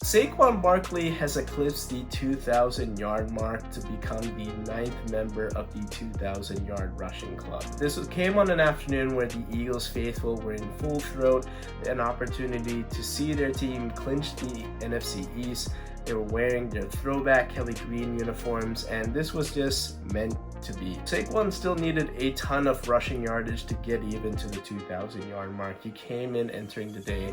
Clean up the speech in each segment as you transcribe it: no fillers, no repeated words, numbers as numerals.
Saquon Barkley has eclipsed the 2,000-yard mark to become the 9th member of the 2,000-yard rushing club. This came on an afternoon where the Eagles faithful were in full throat, an opportunity to see their team clinch the NFC East. They were wearing their throwback Kelly Green uniforms, and this was just meant to be. Saquon still needed a ton of rushing yardage to get even to the 2,000-yard mark. He came in entering the day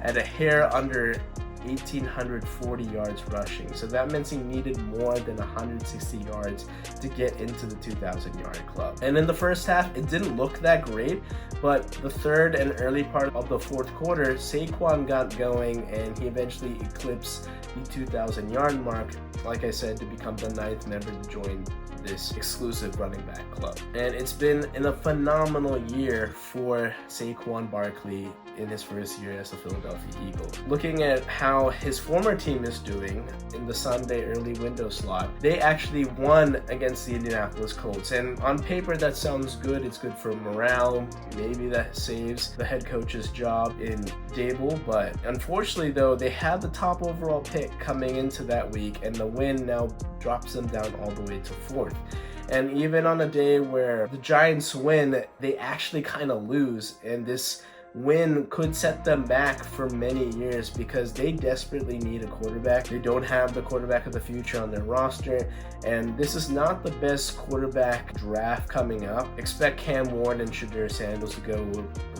at a hair under 1,840 yards rushing, so that means he needed more than 160 yards to get into the 2,000-yard club. And in the first half, it didn't look that great, but the third and early part of the fourth quarter, Saquon got going and he eventually eclipsed the 2,000-yard mark, like I said, to become the 9th member to join this exclusive running back club. And it's been a phenomenal year for Saquon Barkley in his first year as a Philadelphia Eagle. Looking at how his former team is doing in the Sunday early window slot, they actually won against the Indianapolis Colts. And on paper, that sounds good. It's good for morale. Maybe that saves the head coach's job in Dable. But unfortunately, though, they had the top overall pick coming into that week, and the win now drops them down all the way to 4th. And even on a day where the Giants win, they actually kind of lose, and this win could set them back for many years because they desperately need a quarterback. They don't have the quarterback of the future on their roster, and this is not the best quarterback draft coming up. Expect Cam Ward and Shadur Sanders to go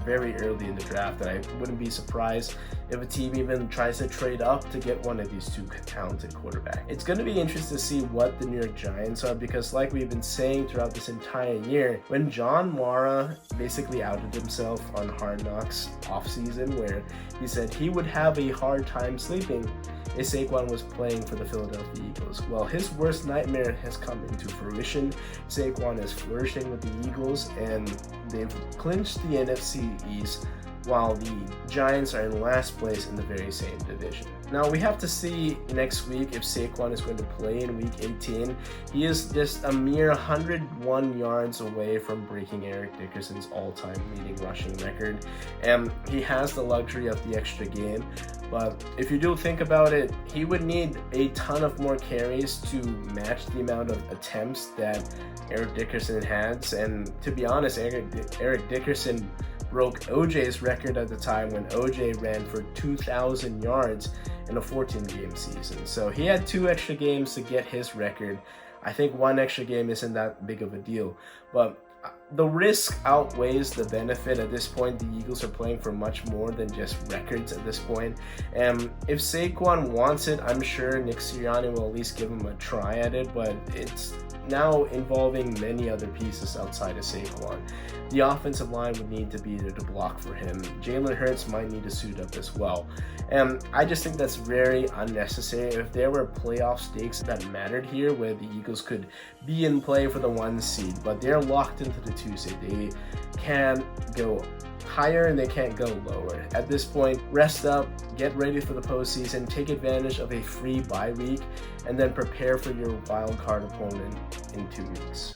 very early in the draft, and I wouldn't be surprised if a team even tries to trade up to get one of these two talented quarterbacks. It's going to be interesting to see what the New York Giants are, because like we've been saying throughout this entire year, when John Mara basically outed himself on Hard Knocks offseason, where he said he would have a hard time sleeping if Saquon was playing for the Philadelphia Eagles. Well, his worst nightmare has come into fruition. Saquon is flourishing with the Eagles, and they've clinched the NFC East, while the Giants are in last place in the very same division. Now, we have to see next week if Saquon is going to play in Week 18. He is just a mere 101 yards away from breaking Eric Dickerson's all-time leading rushing record, and he has the luxury of the extra game. But if you do think about it, he would need a ton of more carries to match the amount of attempts that Eric Dickerson has, and to be honest, Eric Dickerson broke OJ's record at the time when OJ ran for 2,000 yards in a 14-game season. So he had 2 extra games to get his record. I think 1 extra game isn't that big of a deal, but the risk outweighs the benefit. At this point, the Eagles are playing for much more than just records at this point. And if Saquon wants it, I'm sure Nick Sirianni will at least give him a try at it, but it's now involving many other pieces outside of Saquon. The offensive line would need to be there to block for him. Jalen Hurts might need to suit up as well. And I just think that's very unnecessary. If there were playoff stakes that mattered here, where the Eagles could be in play for the 1 seed, but they're locked into the 2 seed. They can't go higher and they can't go lower. At this point, rest up, get ready for the postseason, take advantage of a free bye week, and then prepare for your wild card opponent in 2 weeks.